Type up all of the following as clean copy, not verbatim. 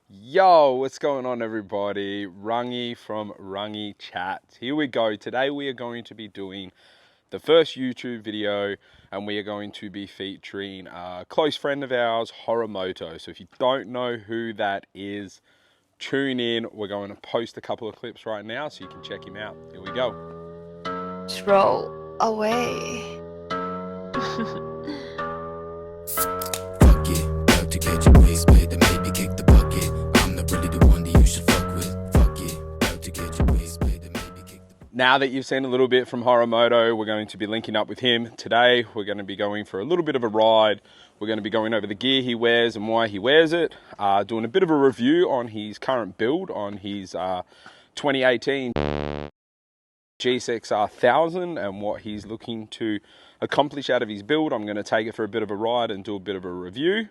Yo, what's going on everybody? Rangi from Rangi Chats. Here we go. Today we are going to be doing the first YouTube video and we are going to be featuring a close friend of ours, Horror Moto. So if you don't know who that is, tune in. We're going to post a couple of clips right now so you can check him out. Here we go. Throw away. Fuck it, about to catch a waist, but then maybe kick the bucket. I'm not really the one that you should fuck with. Fuck it, about to catch a waist, but then maybe kick the Now that you've seen a little bit from Horror Moto, we're going to be linking up with him. Today, we're going to be going for a little bit of a ride. We're going to be going over the gear he wears and why he wears it. Doing a bit of a review on his current build, on his 2018 Gsxr 1000 and what he's looking to accomplish out of his build. I'm going to take it for a bit of a ride and do a bit of a review.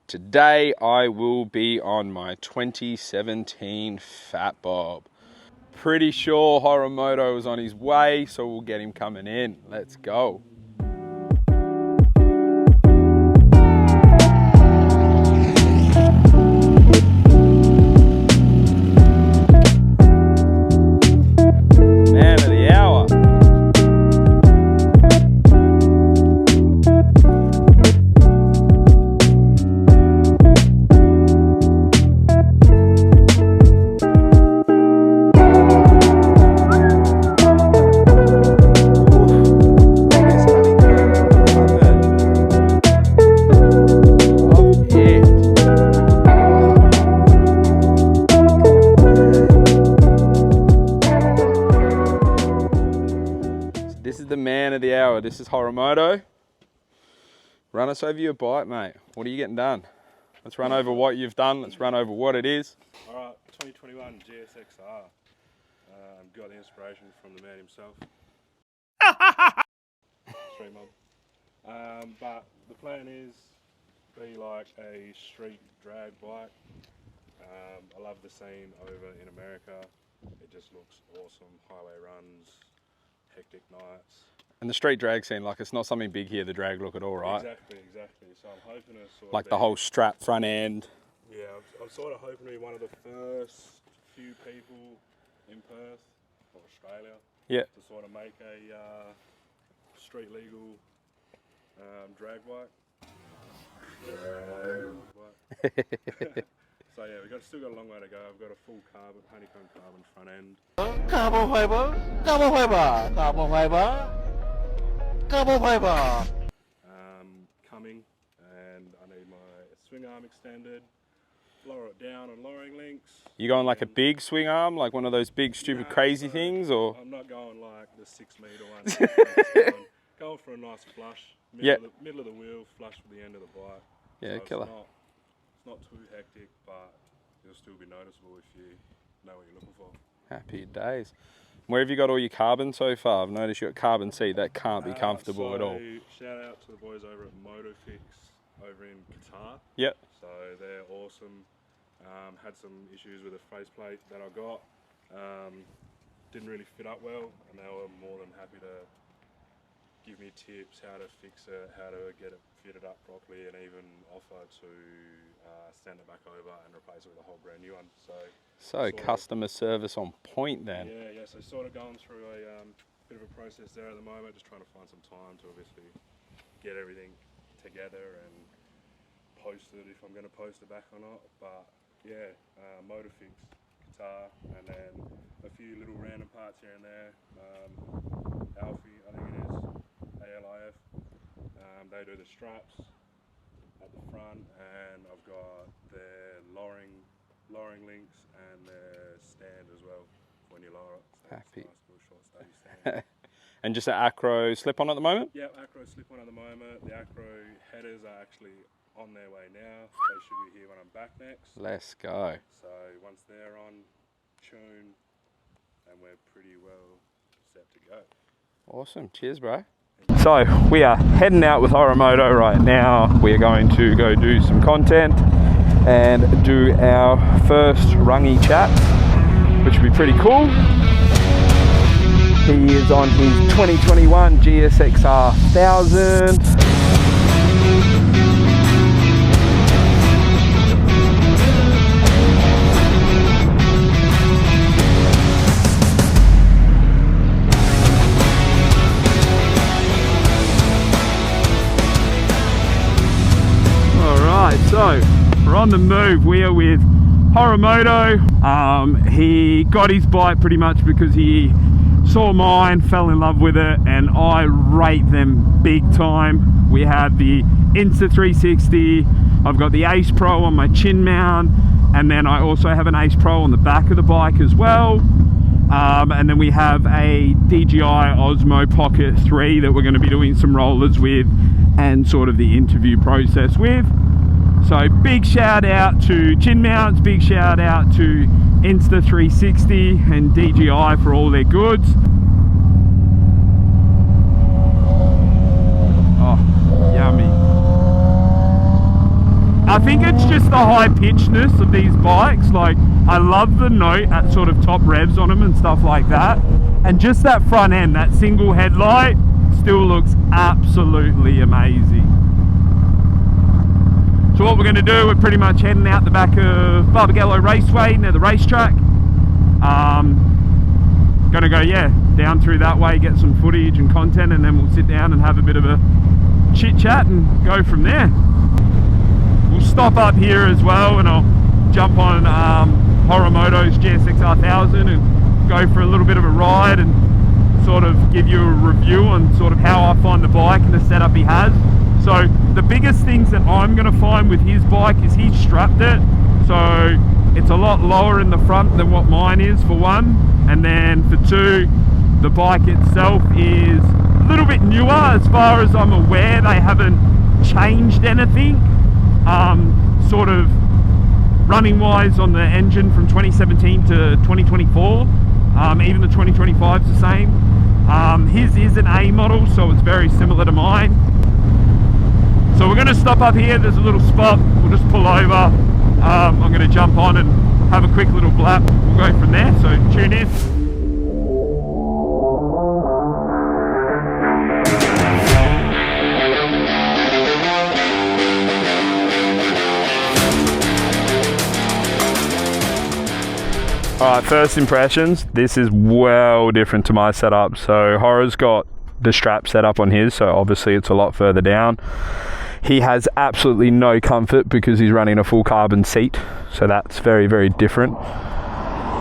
Today, I will be on my 2017 Fat Bob. Pretty sure Horror Moto is on his way, so we'll get him coming in. Let's go. Man of the hour. This is the man of the hour. This is Horror Moto. Run us over your bike, mate. What are you getting done? Let's run over what you've done. Let's run over what it is. All right, 2021 Gsxr. Got the inspiration from the man himself. Street mob. But the plan is be like a street drag bike. I love the scene over in America. It just looks awesome. Highway runs, hectic nights. And the street drag scene, like it's not something big here, the drag look at all, right? Exactly. So I'm hoping to sort Like of the be- whole strap front end. Yeah, I'm sort of hoping to be one of the first few people in Perth or Australia Yeah. to sort of make a street legal drag bike. So yeah, still got a long way to go. I've got a full honeycomb carbon front end. Coming, and I need my swing arm extended, lower it down on lowering links. You going like a big swing arm, like one of those big stupid crazy things, or? I'm not going like the 6 metre one. I'm just going for a nice flush, middle of the wheel, flush with the end of the bike. Yeah, So killer. It's not too hectic, but it'll still be noticeable if you know what you're looking for. Happy days. Where have you got all your carbon so far? I've noticed you got carbon seat. That can't be comfortable at all. Shout out to the boys over at Motofix over in Qatar. Yep. So they're awesome. Had some issues with the faceplate that I got. Didn't really fit up well, and they were more than happy to give me tips how to fix it, how to get it fitted up properly, and even offer to send it back over and replace it with a whole brand new one. So sort of- customer service on point then. yeah, so sort of going through a bit of a process there at the moment, just trying to find some time to obviously get everything together and post it if I'm going to post it back or not. But yeah, Motofix, Qatar, and then a few little random parts here and there. Alfie, I think it is, ALIF. They do the straps at the front, and I've got their lowering links and their stand as well when you lower it. So Happy. it's a nice little short steady stand. And just an acro slip on at the moment? Yeah, acro slip on at the moment. The acro headers are actually on their way now. They should be here when I'm back next. Let's go. So once they're on tune, and we're pretty well set to go. Awesome. Cheers, bro. So we are heading out with Horror Moto right now. We are going to go do some content and do our first Rangi Chats, which will be pretty cool. He is on his 2021 Gsxr 1000. on the move. We are with Horror Moto. He got his bike pretty much because he saw mine, fell in love with it, and I rate them big time. We have the Insta 360. I've got the Ace Pro on my chin mount, and then I also have an Ace Pro on the back of the bike as well. And then we have a DJI Osmo Pocket 3 that we're going to be doing some rollers with and sort of the interview process with. So big shout out to chin mounts, big shout out to Insta 360 and DJI for all their goods. Oh, yummy. I think it's just the high pitchedness of these bikes. Like, I love the note at sort of top revs on them and stuff like that. And just that front end, that single headlight still looks absolutely amazing. So what we're going to do, we're pretty much heading out the back of Barbagallo Raceway near the racetrack. Going to go, yeah, down through that way, get some footage and content, and then we'll sit down and have a bit of a chit chat and go from there. We'll stop up here as well, and I'll jump on Horror Moto's Gsxr 1000 and go for a little bit of a ride and sort of give you a review on sort of how I find the bike and the setup he has. So the biggest things that I'm going to find with his bike is he's strapped it, so it's a lot lower in the front than what mine is, for one, and then for two, the bike itself is a little bit newer. As far as I'm aware, they haven't changed anything sort of running wise on the engine from 2017 to 2024. Even the 2025 is the same. His is an A model, so it's very similar to mine. So we're going to stop up here. There's a little spot. We'll just pull over. I'm going to jump on and have a quick little blap. We'll go from there, so tune in. Alright, first impressions. This is well different to my setup. So Horror's got the strap set up on his, so obviously it's a lot further down. He has absolutely no comfort because he's running a full carbon seat, so that's very, very different.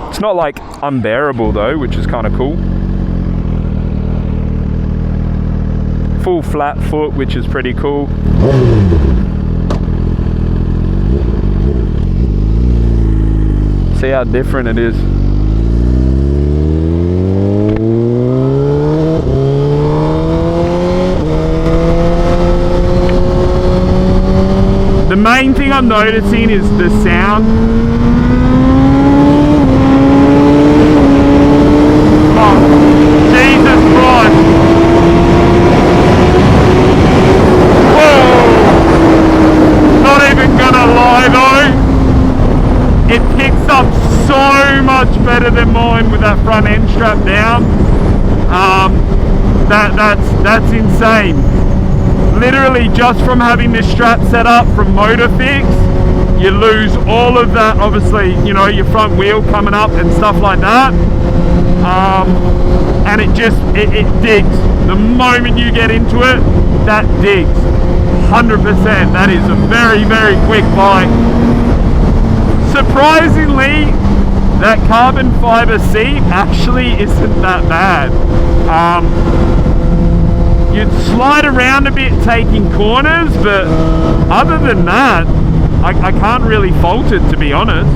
It's not like unbearable though, which is kind of cool. Full flat foot, which is pretty cool. See how different it is. The main thing I'm noticing is the sound. Oh, Jesus Christ. Whoa! Not even gonna lie though, it picks up so much better than mine with that front end strap down. That's insane. Literally just from having this strap set up from Motofix, you lose all of that, obviously, you know, your front wheel coming up and stuff like that. And it digs. The moment you get into it, that digs. 100%. That is a very, very quick bike. Surprisingly, that carbon fiber seat actually isn't that bad. You'd slide around a bit taking corners, but other than that, I can't really fault it, to be honest.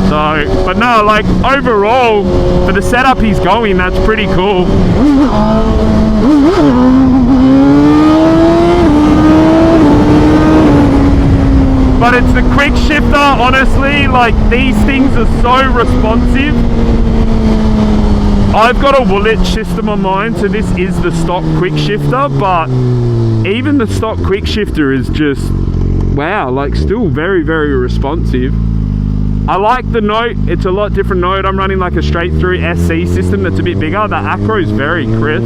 So, but no, like overall, for the setup he's going, that's pretty cool. But it's the quick shifter, honestly, like these things are so responsive. I've got a Woolwich system on mine, so this is the stock quick shifter, but even the stock quick shifter is just, wow, like still very, very responsive. I like the note, it's a lot different note. I'm running like a straight through SC system that's a bit bigger. The acro is very crisp.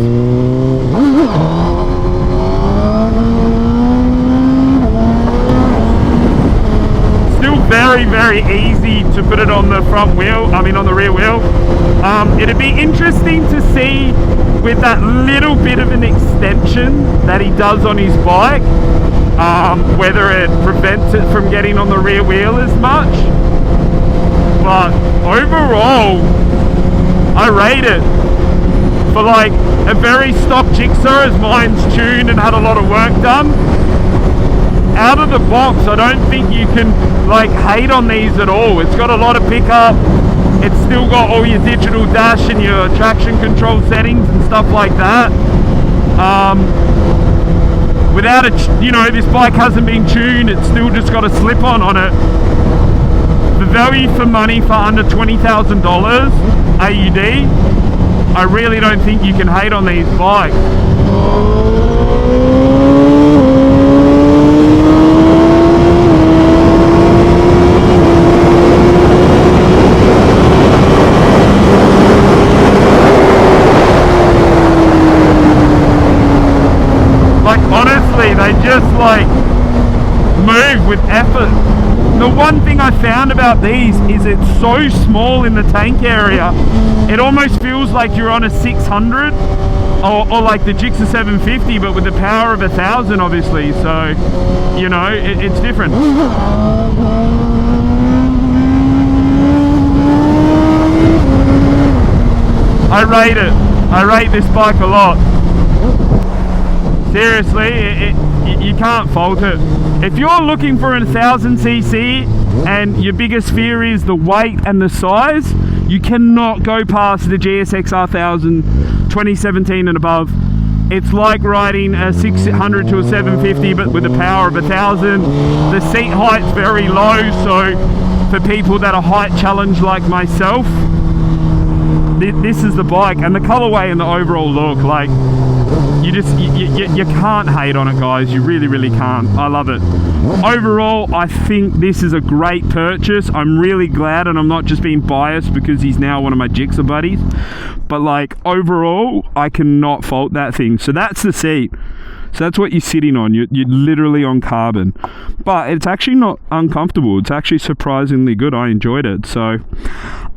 Still very, very easy to put it on the front wheel, on the rear wheel. It'd be interesting to see with that little bit of an extension that he does on his bike, whether it prevents it from getting on the rear wheel as much. But overall, I rate it. For like a very stock Gsxr, as mine's tuned and had a lot of work done, out of the box I don't think you can like hate on these at all. It's got a lot of pickup, it's still got all your digital dash and your traction control settings and stuff like that. Without it, this bike hasn't been tuned, it's still just got a slip-on on it. The value for money for under $20,000 AUD, I really don't think you can hate on these bikes. Like honestly, they just like move with effort. The one thing I found about these is it's so small in the tank area. It almost feels like you're on a 600 or like the Gsxr 750, but with the power of 1,000 obviously, so it's different. I rate this bike a lot. Seriously, you can't fault it. If you're looking for a 1000cc and your biggest fear is the weight and the size, you cannot go past the Gsxr 1000 2017 and above. It's like riding a 600 to a 750 but with the power of 1,000. The seat height's very low, so for people that are height challenged like myself, this is the bike. And the colorway and the overall look, like, you can't hate on it, guys. You really can't. I love it. Overall, I think this is a great purchase. I'm really glad, and I'm not just being biased because he's now one of my Gsxr buddies, but like overall I cannot fault that thing. So that's the seat, so that's what you're sitting on. You're literally on carbon, but it's actually not uncomfortable. It's actually surprisingly good. I enjoyed it, so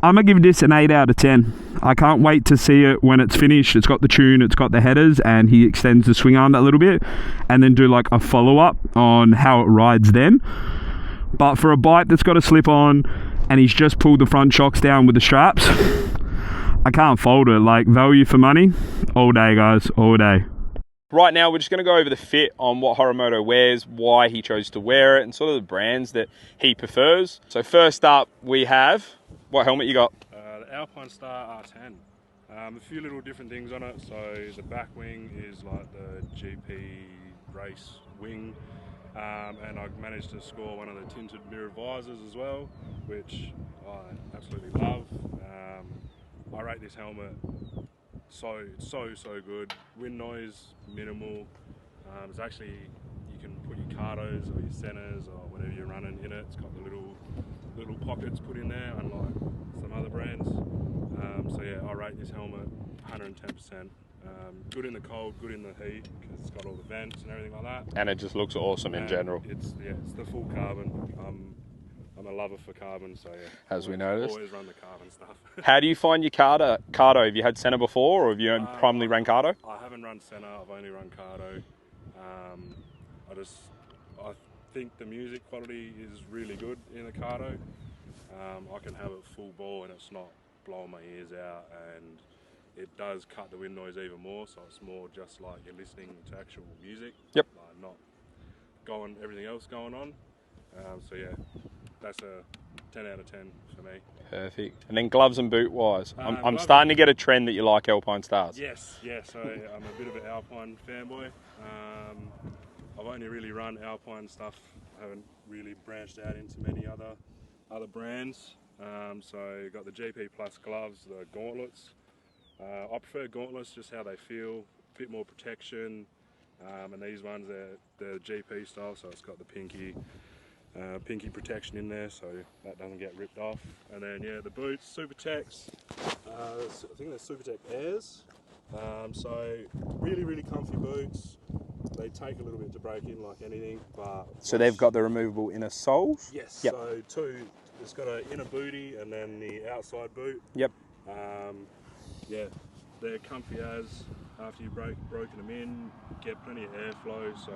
I'm gonna give this an 8 out of 10. I can't wait to see it when it's finished. It's got the tune, it's got the headers, and he extends the swing arm that little bit, and then do like a follow-up on how it rides then. But for a bike that's got a slip on and he's just pulled the front shocks down with the straps, I can't fault it. Like, value for money all day, guys, all day. Right now, we're just going to go over the fit on what Horror Moto wears, why he chose to wear it, and sort of the brands that he prefers. So first up, we have, what helmet you got? The Alpine Star R10. A few little different things on it. So the back wing is like the GP race wing, and I managed to score one of the tinted mirror visors as well, which I absolutely love. I rate this helmet so good. Wind noise minimal. It's actually, you can put your Cardos or your Sennas or whatever you're running in it. It's got the little pockets put in there, unlike some other brands. So yeah, I rate this helmet 110%. Good in the cold, good in the heat, because it's got all the vents and everything like that. And it just looks awesome in general. It's the full carbon. I'm a lover for carbon, so yeah. As we noticed. Always run the carbon stuff. How do you find your Cardo? Have you had Senna before, or have you primarily run Cardo? I haven't run Senna, I've only run Cardo. I think the music quality is really good in the Cardo. I can have it full bore and it's not blowing my ears out, and it does cut the wind noise even more, so it's more just like you're listening to actual music. Yep. Not everything else going on. So yeah, that's a 10 out of 10 for me. Perfect. And then gloves and boot wise, I'm gloves, starting to get a trend that you like Alpine Stars. Yes, so I'm a bit of an Alpine fanboy. I've only really run Alpine stuff. I haven't really branched out into many other brands. So got the GP Plus gloves, the gauntlets. I prefer gauntlets, just how they feel, a bit more protection. And these ones, they're GP style, so it's got the pinky protection in there, so that doesn't get ripped off. And then yeah, the boots, Supertex. I think they're Supertech Airs. So really comfy boots. They take a little bit to break in, like anything, but So they've got the removable inner soles? yes. Yep. So two, it's got an inner booty and then the outside boot. Yep. Yeah, they're comfy as after you've broken them in, get plenty of airflow. So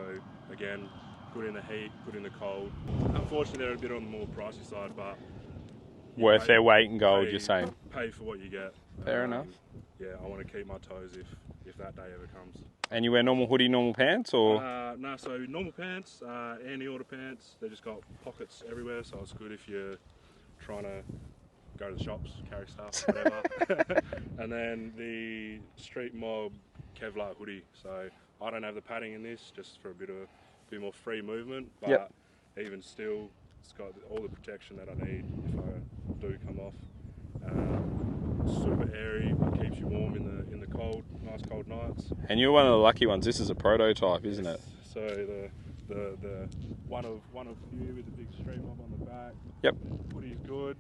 again, good in the heat, good in the cold. Unfortunately, they're a bit on the more pricey side, but Worth their weight in gold, pay, you're saying? Pay for what you get. Fair enough. Yeah, I want to keep my toes if that day ever comes. And you wear normal hoodie, normal pants, or? No, so normal pants, anti-order pants. They just got pockets everywhere, so it's good if you're trying to go to the shops, carry stuff, whatever. And then the Street Mob Kevlar hoodie. So I don't have the padding in this, just for a bit more free movement. But Yep. even still, it's got all the protection that I need if I do come off. Super airy, keeps you warm in the cold, nice cold nights. And you're one of the lucky ones. This is a prototype, isn't it? So the one of few with the big Street Mob on the back. Yep. Hoodie's good.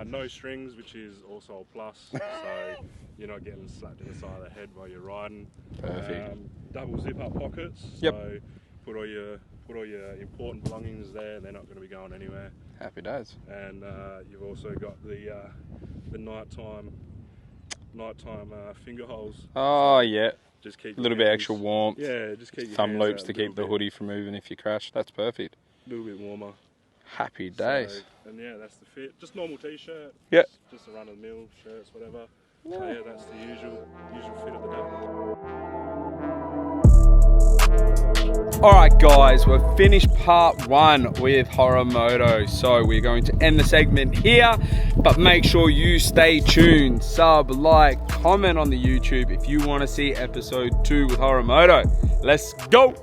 No strings, which is also a plus. So you're not getting slapped in the side of the head while you're riding. Perfect. Double zip up pockets. Yep. So put all your important belongings there. They're not going to be going anywhere. Happy days. And you've also got the nighttime finger holes. Oh, yeah. Just keep A little bit extra warmth. Yeah, just keep your Thumb hands loops out to a keep little the hoodie from moving if you crash. That's perfect. A little bit warmer. Happy days. So, and yeah, that's the fit. Just normal t-shirt. Yep. Just a run-of-the-mill shirts, whatever. So yeah, that's the usual fit of the day. Alright guys, we've finished part 1 with Horror Moto. So we're going to end the segment here, but make sure you stay tuned. Sub, like, comment on the YouTube if you want to see episode 2 with Horror Moto. Let's go!